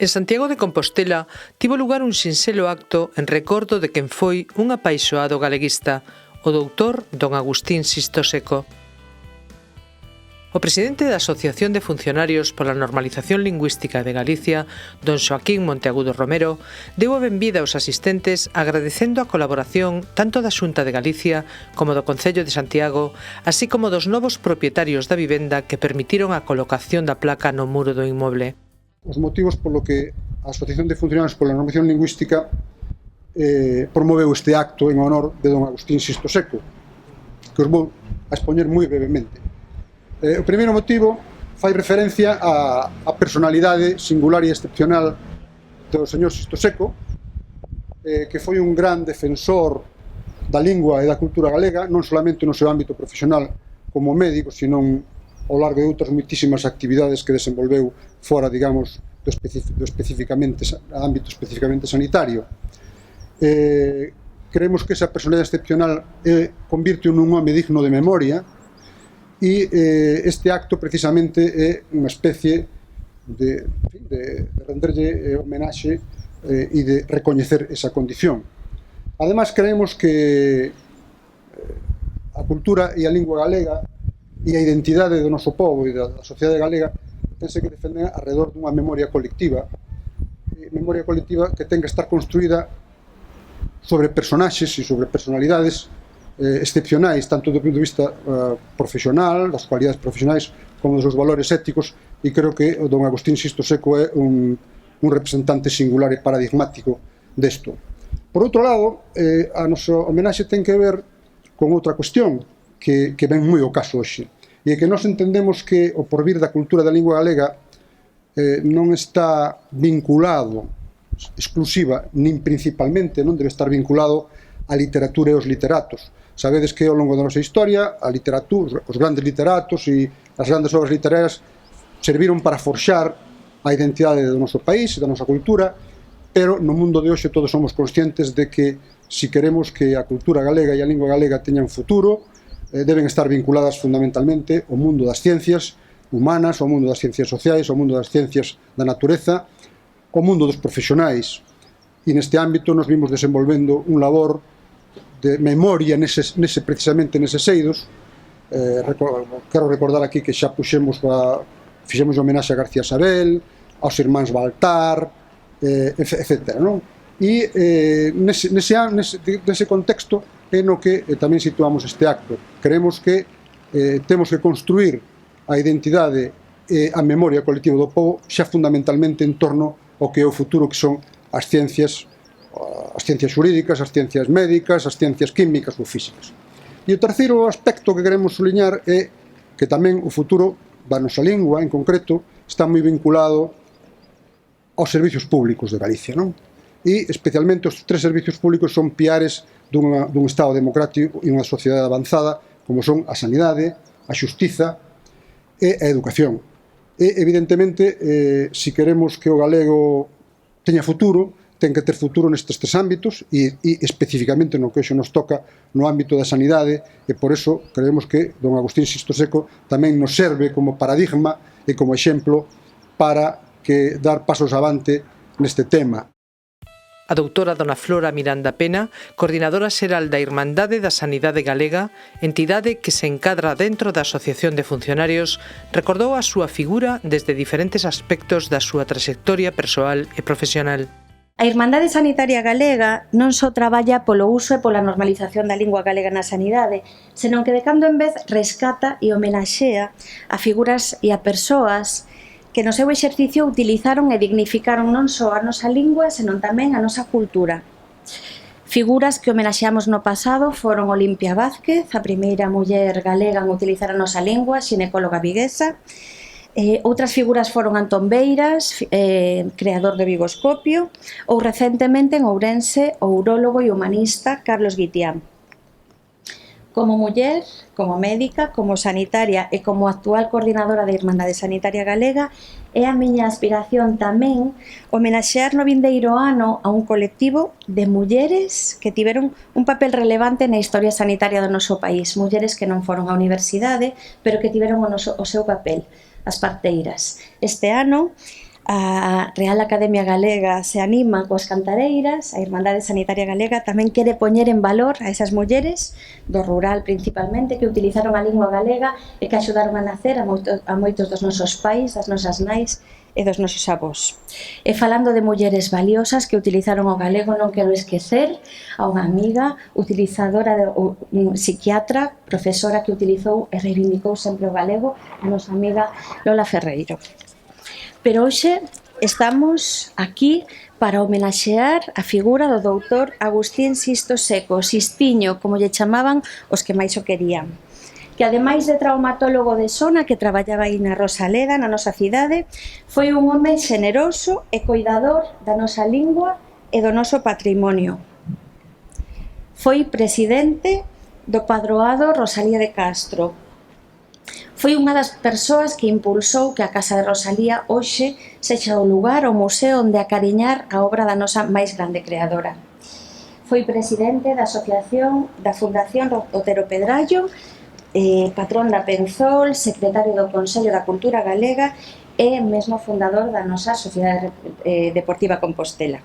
En Santiago de Compostela tivo lugar un sinxelo acto en recordo de quen foi un apaixoado galeguista, o doutor don Agustín Sisto Seco. O presidente da Asociación de Funcionarios pola Normalización Lingüística de Galicia, don Xoaquín Monteagudo Romero, deu a benvida aos asistentes agradecendo a colaboración tanto da Xunta de Galicia como do Concello de Santiago, así como dos novos propietarios da vivenda que permitiron a colocación da placa no muro do inmoble. Os motivos polo que a Asociación de Funcionarios pola Normalización Lingüística promoveu este acto en honor de don Agustín Sisto Seco, que os vou a expoñer moi brevemente. O primeiro motivo fai referencia á personalidade singular e excepcional do señor Sisto Seco, que foi un gran defensor da lingua e da cultura galega, non solamente no seu ámbito profesional como médico, sino ao largo de outras moitísimas actividades que desenvolveu fora, digamos, do ámbito especificamente sanitario. Creemos que esa personalidade excepcional convirte nun home digno de memoria e este acto precisamente é unha especie de renderlle homenaxe e de recoñecer esa condición. Ademais, creemos que a cultura e a lingua galega e a identidade do noso povo e da sociedade galega tense que defender alrededor dunha memoria colectiva que ten que estar construída sobre personaxes e sobre personalidades excepcionais, tanto do punto de vista profesional, das cualidades profesionais, como dos seus valores éticos, e creo que o don Agustín Sisto Seco é un representante singular e paradigmático desto. Por outro lado, a nosa homenaxe ten que ver con outra cuestión que ven moi ao caso hoxe, e é que nós entendemos que o porvir da cultura da lingua galega non está vinculado exclusiva, nin principalmente, non debe estar vinculado á literatura e aos literatos. Sabedes que ao longo da nosa historia a literatura, os grandes literatos e as grandes obras literarias serviron para forxar a identidade do noso país e da nosa cultura, pero no mundo de hoxe todos somos conscientes de que se queremos que a cultura galega e a lingua galega teñan futuro, deben estar vinculadas fundamentalmente ao mundo das ciencias humanas, ao mundo das ciencias sociais, ao mundo das ciencias da natureza, ao mundo dos profesionais. E neste ámbito nos vimos desenvolvendo un labor de memoria precisamente neses eidos. Quero recordar aquí que xa fixemos homenaxe a García Sabel, aos irmáns Baltar, etc. E nese contexto é no que tamén situamos este acto. Creemos que temos que construir a identidade e a memoria colectiva do povo xa fundamentalmente en torno ao que é o futuro, que son as ciencias xurídicas, as ciencias médicas, as ciencias químicas ou físicas. E o terceiro aspecto que queremos sublinhar é que tamén o futuro da nosa lingua, en concreto, está moi vinculado aos servicios públicos de Galicia, non? E especialmente os tres servicios públicos son piares dun Estado democrático e unha sociedade avanzada, como son a sanidade, a xustiza e a educación. E, evidentemente, se queremos que o galego teña futuro, ten que ter futuro nestes tres ámbitos e especificamente no que hoxe nos toca no ámbito da sanidade, e por eso creemos que don Agustín Sisto Seco tamén nos serve como paradigma e como exemplo para que dar pasos avante neste tema. A doutora dona Flora Miranda Pena, coordinadora xeral da Irmandade da Sanidade Galega, entidade que se encadra dentro da Asociación de Funcionarios, recordou a súa figura desde diferentes aspectos da súa trayectoria persoal e profesional. A Irmandade Sanitaria Galega non só traballa polo uso e pola normalización da lingua galega na sanidade, senón que de cando en vez rescata e homenaxea a figuras e a persoas que no seu exercicio utilizaron e dignificaron non só a nosa lingua, senón tamén a nosa cultura. Figuras que homenaxeamos no pasado foron Olimpia Vázquez, a primeira muller galega en utilizar a nosa lingua, xinecóloga viguesa. Outras figuras foron Antón Beiras, creador do Vigoscopio, ou recentemente en Ourense o urólogo e humanista Carlos Guitián. Como muller, como médica, como sanitaria e como actual coordinadora da Irmandade Sanitaria Galega, é a miña aspiración tamén homenaxear no vindeiro ano a un colectivo de mulleres que tiveron un papel relevante na historia sanitaria do noso país, mulleres que non foron á universidade, pero que tiveron o seu papel, as parteiras. Este ano A Real Academia Galega se anima coas cantareiras, a Irmandade Sanitaria Galega tamén quere poñer en valor a esas mulleres do rural principalmente que utilizaron a lingua galega e que axudaron a nacer a moitos dos nosos pais, das nosas nais e dos nosos avós. E falando de mulleres valiosas que utilizaron o galego, non quero esquecer a unha amiga utilizadora, psiquiatra, profesora que utilizou e reivindicou sempre o galego, a nosa amiga Lola Ferreiro. Pero hoxe estamos aquí para homenaxear a figura do doutor Agustín Sisto Seco, Sistiño, como lle chamaban os que máis o querían, que ademais de traumatólogo de zona que traballaba aí na Rosaleda, na nosa cidade, foi un home xeneroso e coidador da nosa lingua e do noso patrimonio. Foi presidente do Padroado Rosalía de Castro. Foi unha das persoas que impulsou que a Casa de Rosalía hoxe sexa o lugar, o museo onde acariñar a obra da nosa máis grande creadora. Foi presidente da asociación da Fundación Otero Pedrallo, patrón da Penzol, secretario do Consello da Cultura Galega e mesmo fundador da nosa Sociedade Deportiva Compostela.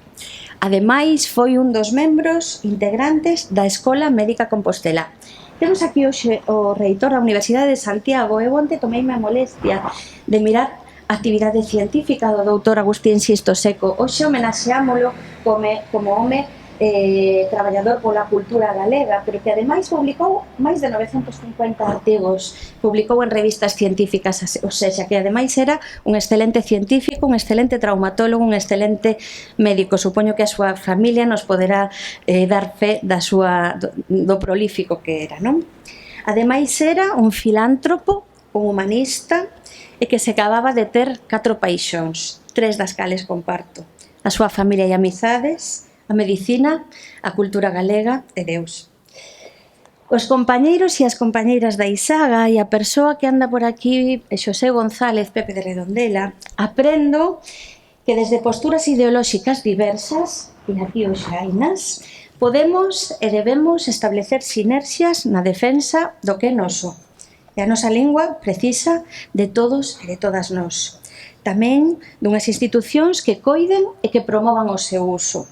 Ademais, foi un dos membros integrantes da Escola Médica Compostela. Temos aquí hoxe o reitor da Universidade de Santiago e onte tomeime a molestia de mirar a actividade científica do doutor Agustín Sisto Seco. Hoxe homenaxeámolo como home traballador pola cultura galega, pero que ademais publicou máis de 950 artigos, publicou en revistas científicas, ou seja, que ademais era un excelente científico, un excelente traumatólogo, un excelente médico. Supoño que a súa familia nos poderá dar fe do prolífico que era, non? Ademais era un filántropo, un humanista, e que se acababa de ter 4 paixóns, 3 das cales comparto: a súa familia e amizades, a medicina, a cultura galega e Deus. Os compañeiros e as compañeiras da Isaga e a persoa que anda por aquí, Xosé González, Pepe de Redondela, aprendo que desde posturas ideolóxicas diversas, e aquí hoxe hainas, podemos e debemos establecer sinerxias na defensa do que é noso. E a nosa lingua precisa de todos e de todas nós. Tamén dunhas institucións que coiden e que promovan o seu uso.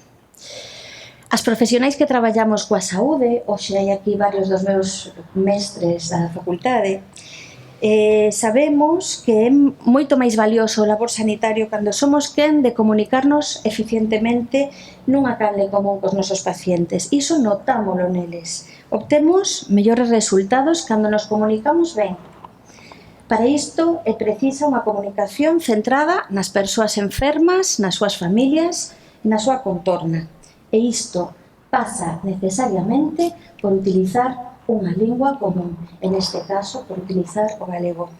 As profesionais que traballamos coa saúde, hoxe hai aquí varios dos meus mestres da facultade, sabemos que é moito máis valioso o labor sanitario cando somos quen de comunicarnos eficientemente nunha canle común cos nosos pacientes. Iso notámolo neles. Obtemos mellores resultados cando nos comunicamos ben. Para isto é precisa unha comunicación centrada nas persoas enfermas, nas súas familias e na súa contorna. E isto pasa necesariamente por utilizar unha lingua común, en este caso por utilizar o galego.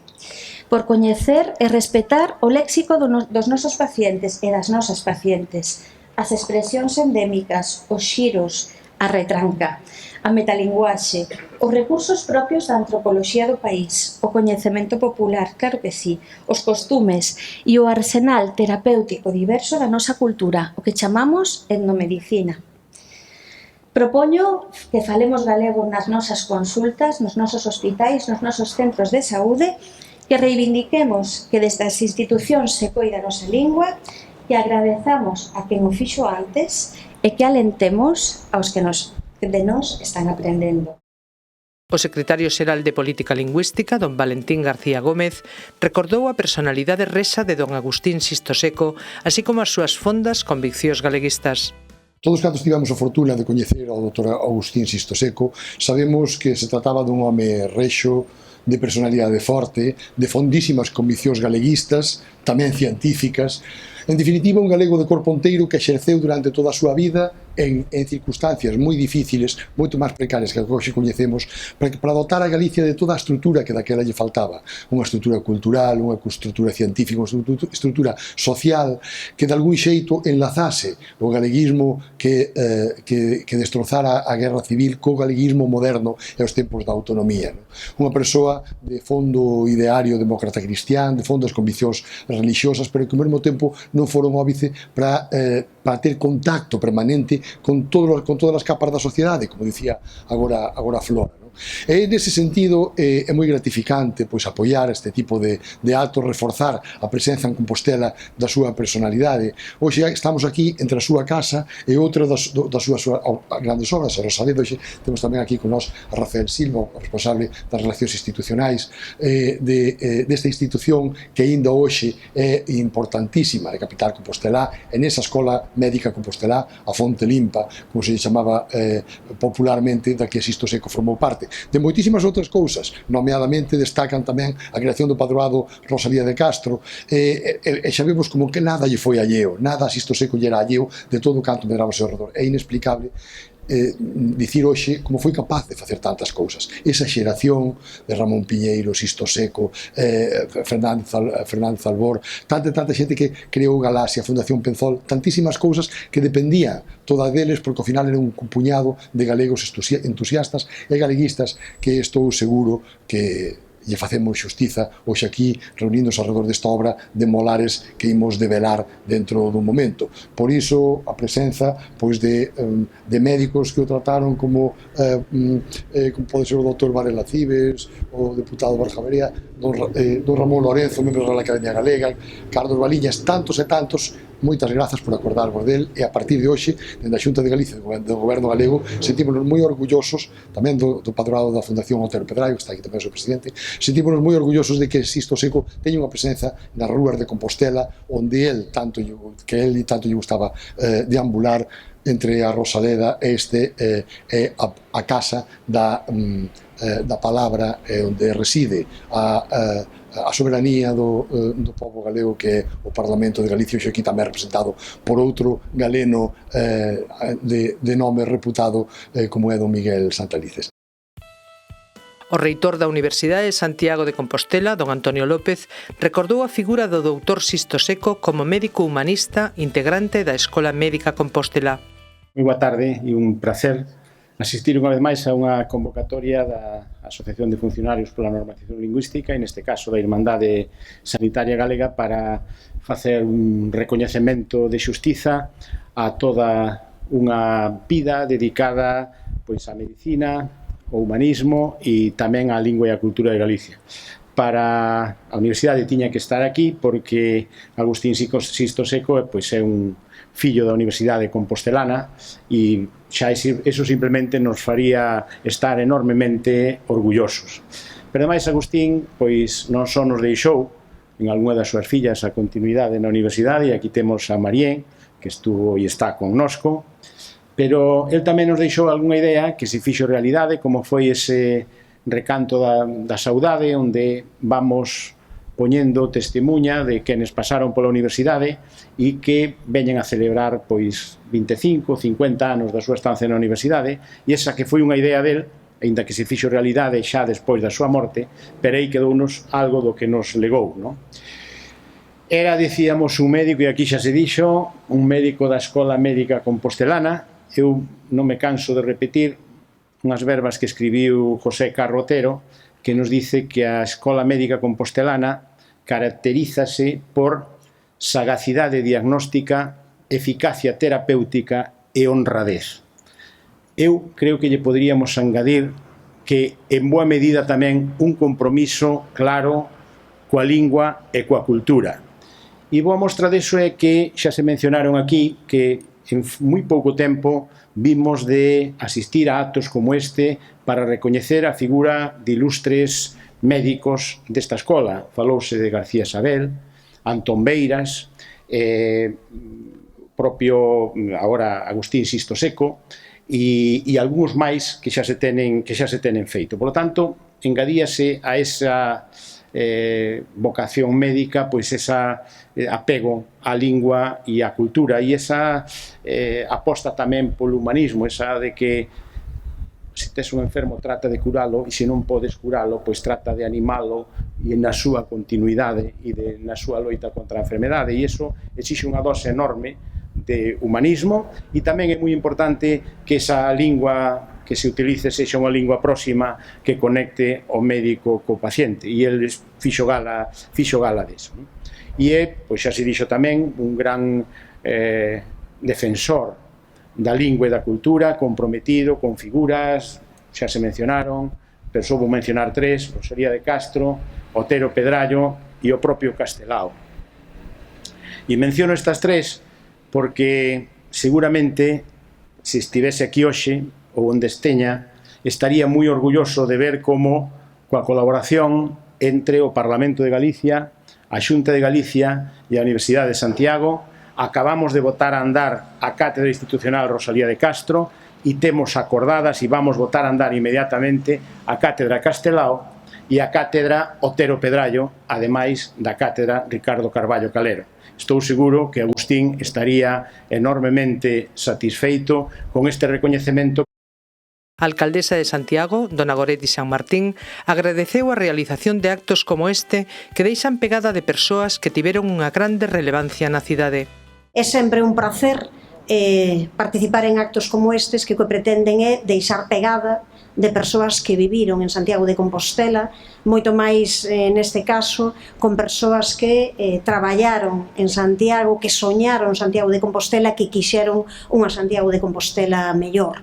Por coñecer e respetar o léxico dos nosos pacientes e das nosas pacientes, as expresións endémicas, os xiros, a retranca, a metalinguaxe, os recursos propios da antropoloxía do país, o coñecemento popular, claro que sí, os costumes e o arsenal terapéutico diverso da nosa cultura, o que chamamos etnomedicina. Propoño que falemos galego nas nosas consultas, nos nosos hospitais, nos nosos centros de saúde, que reivindiquemos que desde as institucións se coida a nosa lingua, que agradezamos a quen o fixo antes e que alentemos aos que de nós están aprendendo. O secretario xeral de Política Lingüística, don Valentín García Gómez, recordou a personalidade resa de don Agustín Sisto Seco, así como as súas fondas conviccións galeguistas. Todos cantos tivemos a fortuna de coñecer ao Dr. Agustín Sisto Seco, sabemos que se trataba dun home rexo, de personalidade forte, de fondísimas conviccións galeguistas, tamén científicas. En definitiva, un galego de corpo enteiro que exerceu durante toda a súa vida en circunstancias moi difíciles, moito máis precarias que a que hoxe coñecemos, para dotar a Galicia de toda a estrutura que daquela lle faltaba. Unha estrutura cultural, unha estrutura científica, unha estrutura social que de algún xeito enlazase o galeguismo que destrozara a guerra civil co galeguismo moderno e os tempos da autonomía. Unha persoa de fondo ideario demócrata cristián, de fondo as conviccións religiosas, pero que ao mesmo tempo non foron óbice para ter contacto permanente con todas as capas da sociedade, como dicía agora Flora. E nese sentido é moi gratificante pois apoiar este tipo de actos, reforzar a presenza en Compostela da súa personalidade. Hoxe estamos aquí entre a súa casa e outra das súas grandes obras, a Rosaleda. Hoxe temos tamén aquí con nós a Rafael Silva, o responsable das relacións institucionais desta institución que aínda hoxe é importantísima, de capital compostelá, e nesa escola médica compostelá, a Fonte Limpa, como se chamaba popularmente, da que Sisto Seco formou parte. De moitísimas outras cousas, nomeadamente destacan tamén a creación do padroado Rosalía de Castro, e xa vemos como que nada lle foi alleo, nada a Sisto Seco lle era alleo de todo o canto medraba ao seu redor. É inexplicable dicir hoxe como foi capaz de facer tantas cousas. Esa xeración de Ramón Piñeiro, Sisto Seco, Fernández Albor, tanta xente que creou Galaxia, a Fundación Penzol, tantísimas cousas que dependían toda deles, porque ao final era un puñado de galegos entusiastas e galeguistas que estou seguro que lle facemos xustiza hoxe aquí reuníndonos alrededor desta obra de Molares que imos develar dentro dun momento. Por iso a presenza pois de médicos que o trataron como pode ser o Dr. Varela Cibes, o deputado Borja Berea, don Ramón Lorenzo, membro da Academia Galega, Carlos Baliñas, tantos e tantos. Moitas grazas por acordarvos del, e a partir de hoxe, dende a Xunta de Galicia do Goberno Galego, sentímonos moi orgullosos tamén do padroado da Fundación Otero Pedraio, que está aquí tamén o seu presidente, sentímonos moi orgullosos de que Sisto Seco teña unha presenza nas rúas de Compostela, onde tanto lle gustaba deambular entre a Rosaleda e a casa da palabra onde reside a soberanía do pobo galego, que é o Parlamento de Galicia, hoxe aquí tamén representado por outro galeno de nome reputado como é don Miguel Santalices. O reitor da Universidade de Santiago de Compostela, don Antonio López, recordou a figura do doutor Sisto Seco como médico humanista integrante da Escola Médica Compostela. Moi boa tarde e un placer asistir unha vez máis a unha convocatoria da Asociación de Funcionarios pola Normalización Lingüística, e neste caso da Irmandade Sanitaria Galega, para facer un recoñecemento de xustiza a toda unha vida dedicada pois á medicina, ao humanismo e tamén á lingua e á cultura de Galicia. Para a Universidade tiña que estar aquí porque Agustín Sisto Seco pois é un fillo da Universidade Compostelana e xa eso simplemente nos faría estar enormemente orgullosos. Pero ademais Agustín pois non só nos deixou en algunha das súas fillas a continuidade na universidade, e aquí temos a Marién, que estuvo e está connosco, pero el tamén nos deixou algunha idea que se fixo realidade, como foi ese recanto da saudade, onde vamos poñendo testemunha de quenes pasaron pola universidade e que veñen a celebrar pois 25, 50 anos da súa estancia na universidade, e esa que foi unha idea del, aínda que se fixo realidade xa despois da súa morte, pero aí quedounos algo do que nos legou, non? Era, dicíamos, un médico, e aquí xa se dixo, un médico da Escola Médica Compostelana. Eu non me canso de repetir unhas verbas que escribiu José Carrotero, que nos dice que a Escola Médica Compostelana caracterízase por sagacidade diagnóstica, eficacia terapéutica e honradez. Eu creo que lle poderíamos engadir que, en boa medida tamén, un compromiso claro coa lingua e coa cultura. E boa mostra deso é que xa se mencionaron aquí que en moi pouco tempo vimos de asistir a actos como este para recoñecer a figura de ilustres médicos desta escola. Falouse de García Sabel, Antón Beiras, propio agora Agustín Sisto Seco e algúns máis que xa se tenen feito. Por lo tanto, engadíase a esa vocación médica, pois esa apego á lingua e á cultura, e esa aposta tamén polo humanismo, esa de que se tes un enfermo trata de curalo, e se non podes curalo, pois trata de animalo e na súa continuidade e na súa loita contra a enfermedade, e iso exixe unha dose enorme de humanismo, e tamén é moi importante que esa lingua que se utilice sexa unha lingua próxima que conecte o médico co paciente, e el fixo gala deso. E é, pois xa se dixo tamén, un gran defensor da lingua e da cultura, comprometido con figuras, xa se mencionaron, pero só vou mencionar tres: Rosalía de Castro, Otero Pedrallo e o propio Castelao. E menciono estas tres porque seguramente se estivese aquí hoxe ou onde esteña estaría moi orgulloso de ver como coa colaboración entre o Parlamento de Galicia, a Xunta de Galicia e a Universidade de Santiago acabamos de botar a andar a Cátedra Institucional Rosalía de Castro e temos acordadas e vamos botar a andar inmediatamente a Cátedra Castelao e a Cátedra Otero Pedrallo, ademais da Cátedra Ricardo Carballo Calero. Estou seguro que Agustín estaría enormemente satisfeito con este recoñecemento. A alcaldesa de Santiago, dona Goretti San Martín, agradeceu a realización de actos como este que deixan pegada de persoas que tiveron unha grande relevancia na cidade. É sempre un prazer participar en actos como estes que o que pretenden é deixar pegada de persoas que viviron en Santiago de Compostela, moito máis neste caso con persoas que traballaron en Santiago, que soñaron Santiago de Compostela, que quixeron unha Santiago de Compostela mellor.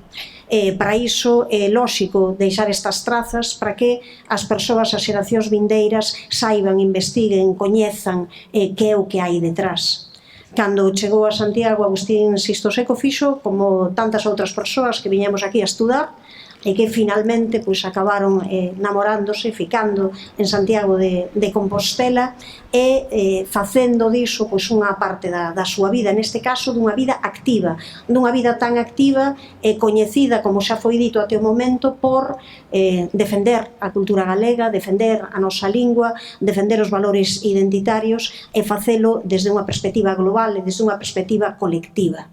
Para iso é lóxico deixar estas trazas para que as persoas, as xeracións vindeiras saiban, investiguen, coñezan que é o que hai detrás. Cando chegou a Santiago, Agustín Sisto Seco fixo como tantas outras persoas que viñemos aquí a estudar e que finalmente acabaron namorándose, ficando en Santiago de Compostela e facendo diso unha parte da súa vida, neste caso dunha vida activa, dunha vida tan activa e coñecida, como xa foi dito até o momento, por defender a cultura galega, defender a nosa lingua, defender os valores identitarios e facelo desde unha perspectiva global e desde unha perspectiva colectiva.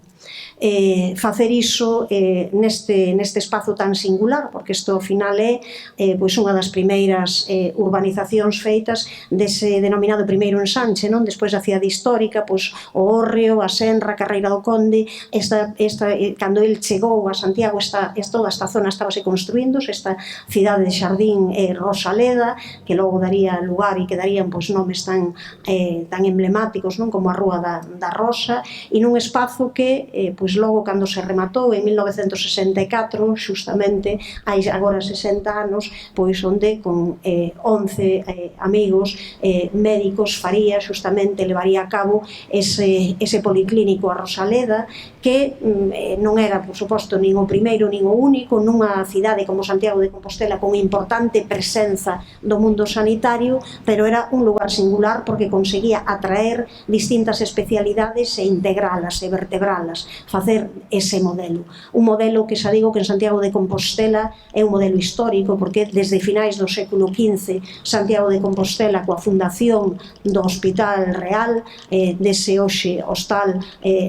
Facer iso neste espazo tan singular, porque isto ao final é unha das primeiras urbanizacións feitas dese denominado primeiro ensanche, non? Despois da cidade histórica, o Hórreo, a Senra, a Carreira do Conde, cando el chegou a Santiago, toda esta zona estábase construindo, esta cidade de Xardín Rosaleda, que logo daría lugar e que darían nomes tan emblemáticos, non? Como a Rúa da Rosa, e nun espazo que logo cando se rematou en 1964, justamente hai agora 60 anos, onde con 11 amigos médicos faría justamente, levaría a cabo ese policlínico a Rosaleda, que non era, por suposto, nin o primeiro nin o único nunha cidade como Santiago de Compostela con importante presenza do mundo sanitario, pero era un lugar singular porque conseguía atraer distintas especialidades e integralas e vertebralas, facer ese modelo. Un modelo que xa digo que en Santiago de Compostela é un modelo histórico porque desde finais do século XV Santiago de Compostela coa fundación do Hospital Real, dese hoxe hostal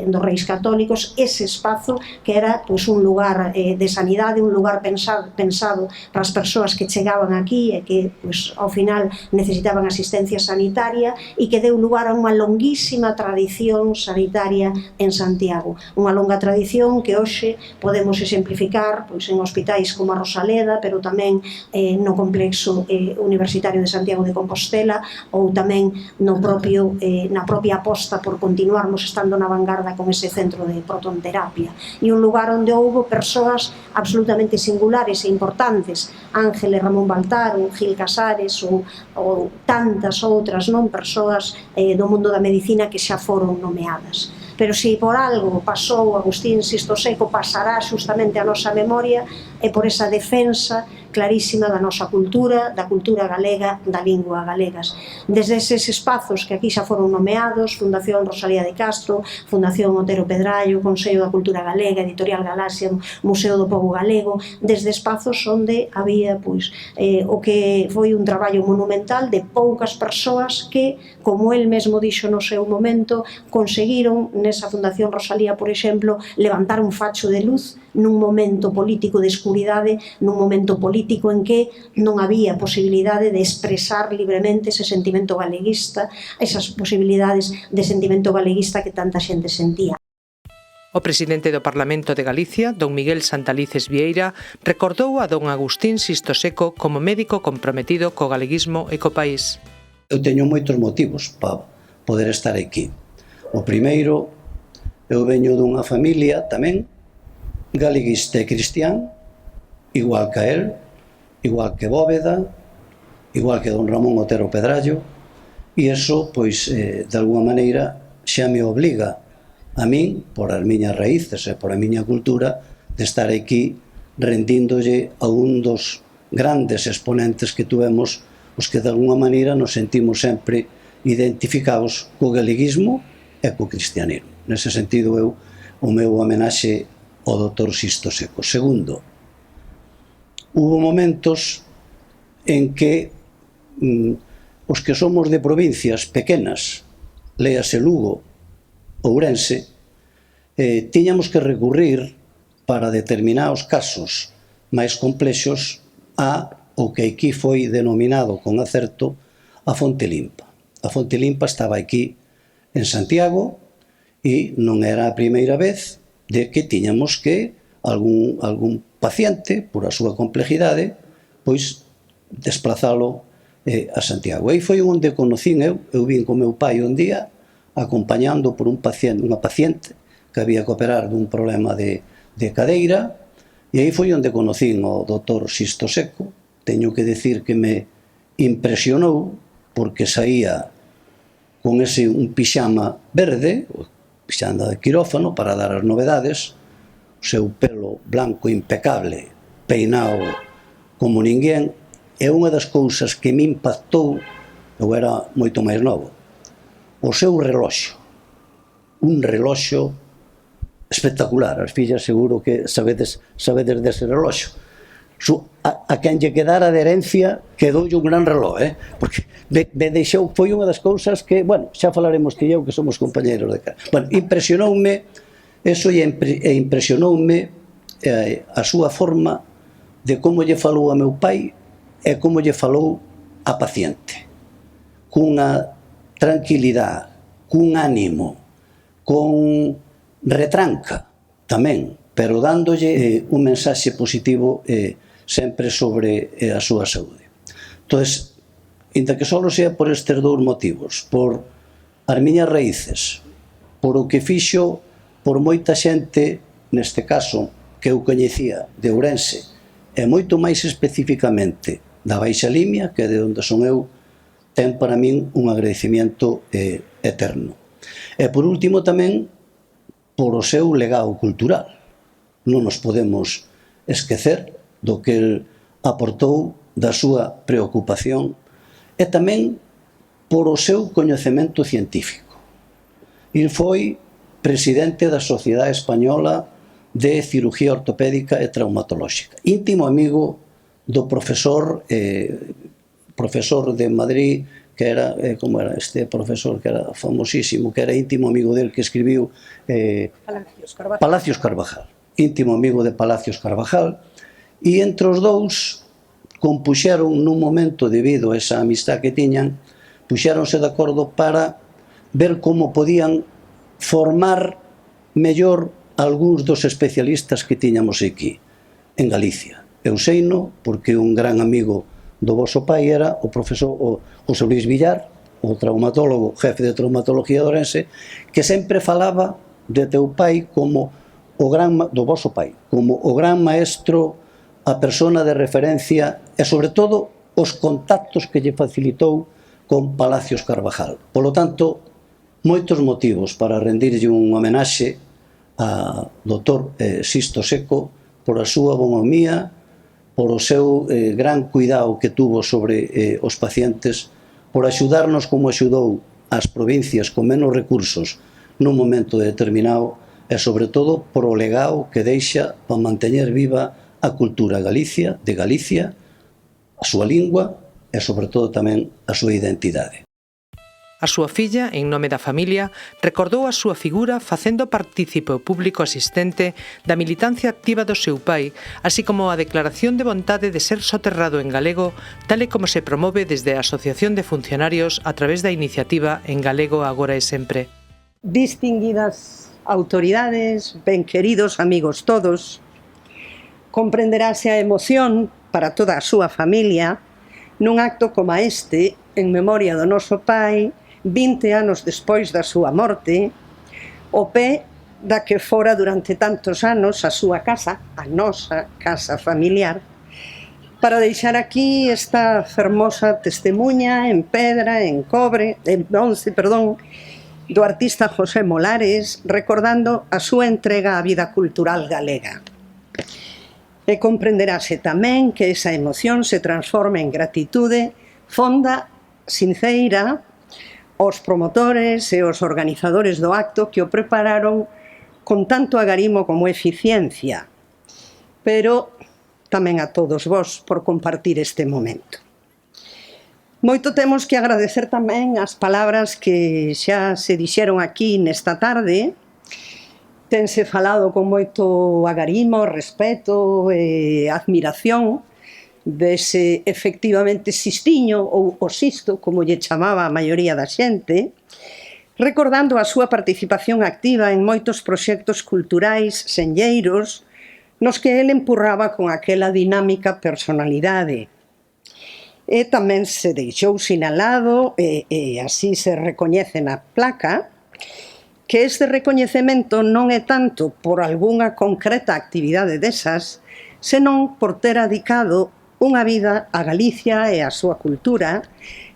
dos Reis Católicos, ese espazo que era un lugar de sanidade, un lugar pensado para as persoas que chegaban aquí e que ao final necesitaban asistencia sanitaria e que deu lugar a unha longuísima tradición sanitaria en Santiago, unha longa tradición que hoxe podemos exemplificar en hospitais como a Rosaleda, pero tamén no complexo universitario de Santiago de Compostela ou tamén na propia aposta por continuarmos estando na vanguarda con ese centro de protonterapia. E un lugar onde houbo persoas absolutamente singulares e importantes, Ángeles Ramón Baltar, ou Gil Casares ou tantas outras persoas do mundo da medicina que xa foron nomeadas. Pero se por algo pasou Agustín Sisto Seco, pasará justamente a nosa memoria e por esa defensa clarísima da nosa cultura, da cultura galega, da lingua galegas. Desde eses espazos que aquí xa foron nomeados, Fundación Rosalía de Castro, Fundación Otero Pedrallo, Consello da Cultura Galega, Editorial Galaxia, Museo do Pobo Galego, desde espazos onde había o que foi un traballo monumental de poucas persoas que, como el mesmo dixo no seu momento, conseguiron nesa Fundación Rosalía, por exemplo, levantar un facho de luz nun momento político de escuridade, nun momento político en que non había posibilidade de expresar libremente ese sentimento galeguista, esas posibilidades de sentimento galeguista que tanta xente sentía. O presidente do Parlamento de Galicia, don Miguel Santalices Vieira, recordou a don Agustín Sisto Seco como médico comprometido co galeguismo e co país. Eu teño moitos motivos para poder estar aquí. O primeiro, eu veño dunha familia tamén galeguista e cristián, igual que a él, igual que Bóveda, igual que don Ramón Otero Pedrallo, e iso, pois, de alguma maneira, xa me obliga a min, por as miñas raíces e por a miña cultura, de estar aquí rendíndolle a un dos grandes exponentes que tuvemos, os que de alguma maneira nos sentimos sempre identificados co galeguismo e co cristianismo. Nese sentido, o meu homenaxe ao Dr. Sisto Seco. Segundo, hubo momentos en que os que somos de provincias pequenas, léase Lugo, Ourense, tiñamos que recurrir para determinados casos máis complexos a o que aquí foi denominado con acerto a Fonte Limpa. A Fonte Limpa estaba aquí en Santiago e non era a primeira vez de que tiñamos que algún paciente, por a súa complejidade, pois desplazalo a Santiago. E aí foi onde conocín eu vin con meu pai un día acompañando por unha paciente que había que operar dun problema de cadeira, e aí foi onde conocín o Dr. Sisto Seco. Teño que decir que me impresionou porque saía con un pixama verde, pixama de quirófano para dar as novedades, o seu pelo blanco impecable, peinado como ninguén, e unha das cousas que me impactou, eu era moito máis novo, o seu reloxo, un reloxo espectacular. As fillas seguro que sabedes dese reloxo. A quen lle quedara de herencia quedoulle un gran reloj, porque me deixou, foi unha das cousas que, bueno, xa falaremos que eu que somos compañeros de casa. Bueno, impresionoume eso e impresionoume a súa forma de como lle falou a meu pai e como lle falou a paciente, cunha tranquilidade, cun ánimo, con retranca tamén, pero dándolle un mensaxe positivo sempre sobre a súa saúde. Entón, inda que só sea por estes dous motivos, por as miñas raíces, por o que fixo por moita xente, neste caso, que eu coñecía de Ourense, e moito máis especificamente da Baixa Limia, que é de onde son eu, ten para min un agradecimiento eterno. E por último tamén por o seu legado cultural. Non nos podemos esquecer do que el aportou, da súa preocupación e tamén por o seu coñecemento científico. El foi presidente da Sociedade Española de Cirugía Ortopédica e Traumatolóxica, íntimo amigo do profesor de Madrid, que era, como era este profesor que era famosísimo, que era íntimo amigo del, que escribiu Palacios Carvajal, íntimo amigo de Palacios Carvajal, e entre os dous compuxeron nun momento, debido a esa amistad que tiñan, puxéronse de acordo para ver como podían formar mellor algúns dos especialistas que tiñamos aquí en Galicia. Eu seino porque un gran amigo do voso pai era o profesor José Luis Villar, o traumatólogo, jefe de traumatología de Ourense, que sempre falaba de teu pai como do voso pai, como o gran maestro, a persona de referencia e, sobre todo, os contactos que lle facilitou con Palacios Carvajal. Polo tanto, moitos motivos para rendirlle un homenaxe a Dr. Sisto Seco por a súa bonomía, por o seu gran cuidado que tuvo sobre os pacientes, por axudarnos como axudou as provincias con menos recursos nun momento determinado e, sobre todo, por o legado que deixa para manteñer viva a cultura de Galicia, a súa lingua e, sobre todo, tamén a súa identidade. A súa filla, en nome da familia, recordou a súa figura facendo partícipe o público asistente da militancia activa do seu pai, así como a declaración de vontade de ser soterrado en galego, tal e como se promove desde a Asociación de Funcionarios a través da iniciativa En Galego Agora e Sempre. Distinguidas autoridades, ben queridos amigos todos, comprenderase a emoción para toda a súa familia nun acto como este, en memoria do noso pai, 20 anos despois da súa morte, o pé da que fora durante tantos anos a súa casa, a nosa casa familiar, para deixar aquí esta fermosa testemunha en pedra, en bronce, do artista José Molares, recordando a súa entrega á vida cultural galega. E comprenderase tamén que esa emoción se transforma en gratitude fonda, sinceira, aos promotores e aos organizadores do acto que o prepararon con tanto agarimo como eficiencia, pero tamén a todos vós por compartir este momento. Moito temos que agradecer tamén as palabras que xa se dixeron aquí nesta tarde. Tense falado con moito agarimo, respeto e admiración dese efectivamente Sistiño ou o Sisto, como lle chamaba a maioría da xente, recordando a súa participación activa en moitos proxectos culturais senlleiros nos que el empurraba con aquela dinámica personalidade. E tamén se deixou sinalado, e así se recoñece na placa, que este recoñecemento non é tanto por algunha concreta actividade desas, senón por ter dedicado unha vida a Galicia e a súa cultura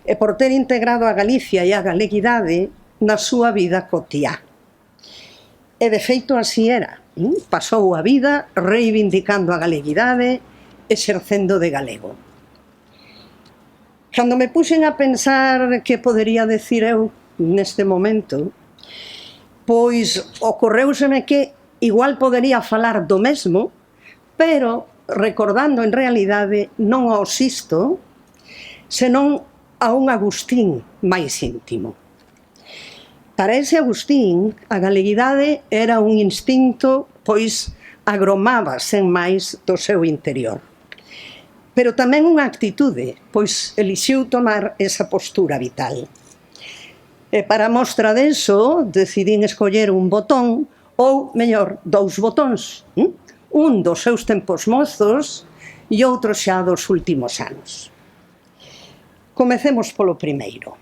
e por ter integrado a Galicia e a galeguidade na súa vida cotiá. E de feito así era. Pasou a vida reivindicando a galeguidade, exercendo de galego. Cando me puxen a pensar que podería decir eu neste momento, pois ocorreuseme que igual podería falar do mesmo, pero recordando en realidade non ao Sisto, senón a un Agustín máis íntimo. Para ese Agustín, a galeguidade era un instinto, pois agromaba sen máis do seu interior. Pero tamén unha actitude, pois elixiu tomar esa postura vital. E para mostra deso, decidín escoller un botón, ou, mellor, dous botóns. Un dos seus tempos mozos e outro xa dos últimos anos. Comecemos polo primeiro.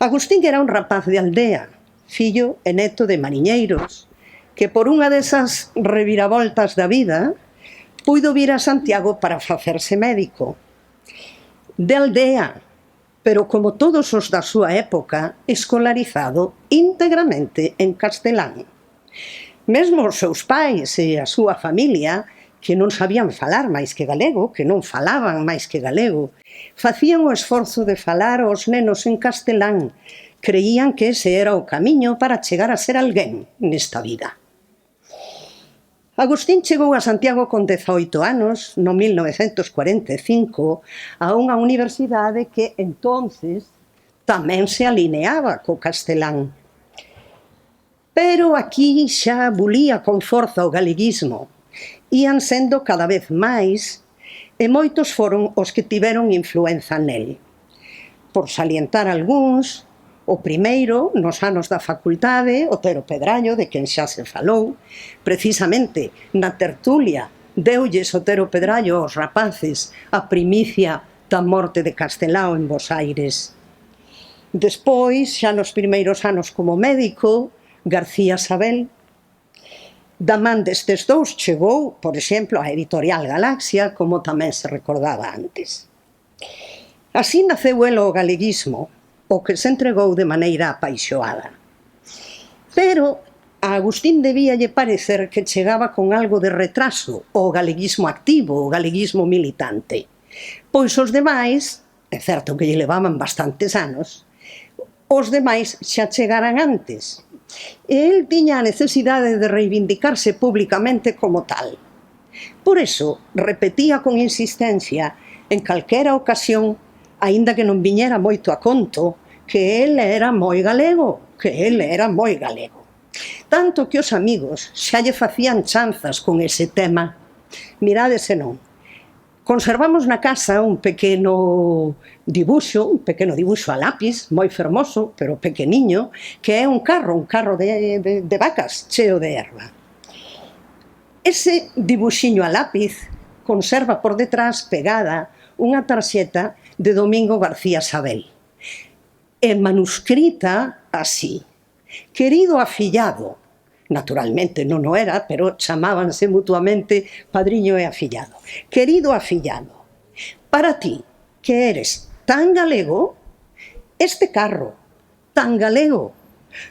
Agustín era un rapaz de aldea, fillo e neto de mariñeiros, que por unha desas reviravoltas da vida puido vir a Santiago para facerse médico. De aldea, pero como todos os da súa época, escolarizado íntegramente en castelán. Mesmo os seus pais e a súa familia, que non sabían falar máis que galego, que non falaban máis que galego, facían o esforzo de falar aos nenos en castelán, creían que ese era o camiño para chegar a ser alguén nesta vida. Agustín chegou a Santiago con 18 anos, no 1945, a unha universidade que entonces tamén se alineaba co castelán. Pero aquí xa bulía con forza o galeguismo, ían sendo cada vez máis e moitos foron os que tiveron influenza nel. Por salientar algúns, o primeiro, nos anos da facultade, Otero Pedrallo, de quen xa se falou, precisamente na tertulia deulles Otero Pedrallo aos rapaces a primicia da morte de Castelao en Bos Aires. Despois, xa nos primeiros anos como médico, García Sabel. Da man destes dous chegou, por exemplo, a editorial Galaxia, como tamén se recordaba antes. Así naceu el o galeguismo, o que se entregou de maneira apaixoada. Pero a Agustín debíalle parecer que chegaba con algo de retraso o galeguismo activo, o galeguismo militante. Pois os demais, é certo que lle levaban bastantes anos, os demais xa chegaran antes. E el tiña a necesidade de reivindicarse públicamente como tal. Por eso, repetía con insistencia, en calquera ocasión, aínda que non viñera moito a conto, que el era moi galego, Tanto que os amigos xa lle facían chanzas con ese tema. Mirádese non. Conservamos na casa un pequeno dibuixo a lápiz, moi fermoso, pero pequeniño, que é un carro de vacas cheo de erva. Ese dibuxiño a lápiz conserva por detrás pegada unha tarxeta de Domingo García Sabel, e manuscrita así: querido afillado, naturalmente non o era, pero chamábanse mutuamente padriño e afillado. Querido afillado, para ti, que eres tan galego, este carro tan galego,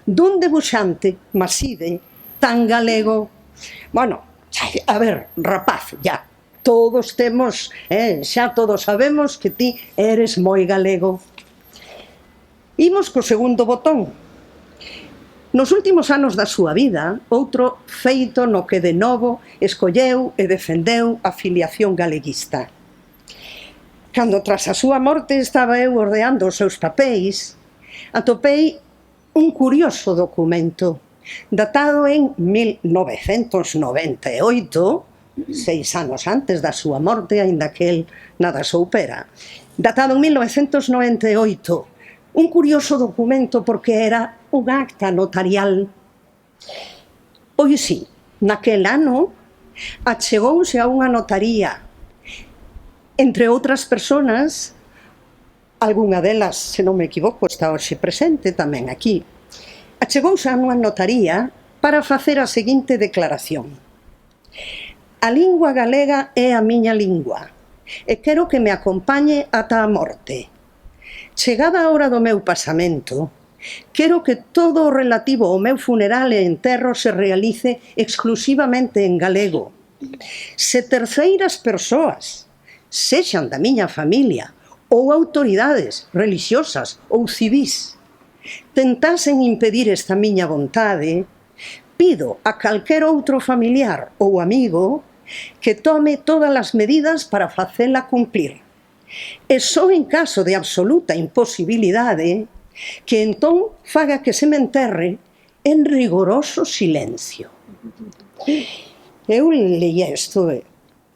dun debuxante maside tan galego. Bueno, a ver, rapaz, ya, todos temos, xa todos sabemos que ti eres moi galego. Imos co segundo botón. Nos últimos anos da súa vida, outro feito no que de novo escolleu e defendeu a filiación galeguista. Cando tras a súa morte estaba eu ordeando os seus papéis, atopei un curioso documento datado en 1998, 6 anos antes da súa morte, aínda que el nada soupera. Datado en 1998, un curioso documento porque era un acta notarial. Pois sí, naquel ano achegouse a unha notaría, entre outras persoas, algunha delas, se non me equivoco, está hoxe presente tamén aquí, achegouse a unha notaría para facer a seguinte declaración: a lingua galega é a miña lingua e quero que me acompañe ata a morte. Chegada a hora do meu pasamento, quero que todo o relativo ao meu funeral e enterro se realice exclusivamente en galego. Se terceiras persoas, sexan da miña familia ou autoridades religiosas ou civís, tentasen impedir esta miña vontade, pido a calquer outro familiar ou amigo que tome todas as medidas para facela cumplir. E só en caso de absoluta imposibilidade que entón faga que se me enterre en rigoroso silencio. Eu leí isto e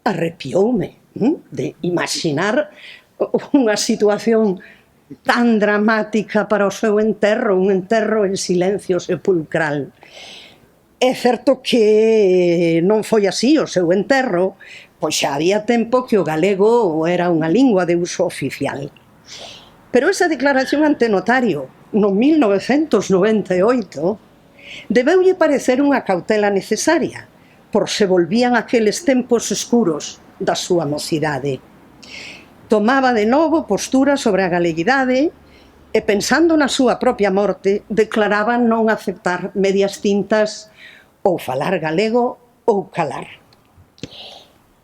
arrepioume de imaginar unha situación tan dramática para o seu enterro, un enterro en silencio sepulcral. É certo que non foi así o seu enterro, pois xa había tempo que o galego era unha lingua de uso oficial. Pero esa declaración ante notario, no 1998, debeulle parecer unha cautela necesaria, por se volvían aqueles tempos escuros da súa mocidade. Tomaba de novo postura sobre a galeguidade e, pensando na súa propia morte, declaraba non aceptar medias tintas ou falar galego ou calar.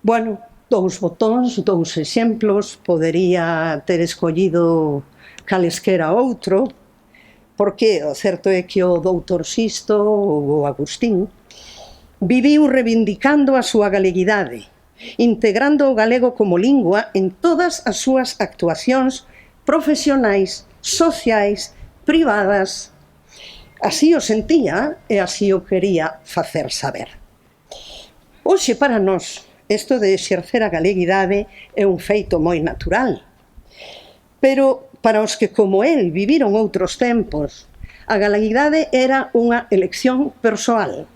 Bueno, 2 botóns, 2 exemplos, podería ter escollido calesquera outro, porque o certo é que o doutor Sisto ou o Agustín viviu reivindicando a súa galeguidade, integrando o galego como lingua en todas as súas actuacións profesionais, sociais, privadas. Así o sentía e así o quería facer saber. Hoxe, para nós, isto de exercer a galeguidade é un feito moi natural. Pero para os que, como el, viviron outros tempos, a galeguidade era unha elección persoal,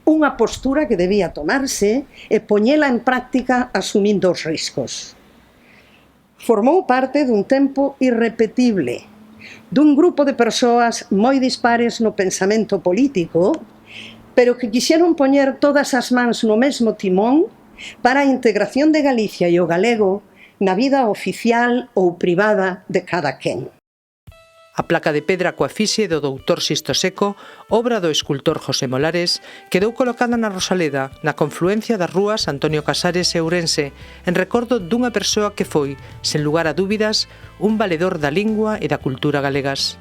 unha postura que debía tomarse e poñela en práctica asumindo os riscos. Formou parte dun tempo irrepetible, dun grupo de persoas moi dispares no pensamento político, pero que quixeron poñer todas as mans no mesmo timón para a integración de Galicia e o galego na vida oficial ou privada de cada quen. A placa de pedra coa fixe do doutor Sisto Seco, obra do escultor José Molares, quedou colocada na Rosaleda, na confluencia das rúas Antonio Casares e Ourense, en recordo dunha persoa que foi, sen lugar a dúbidas, un valedor da lingua e da cultura galegas.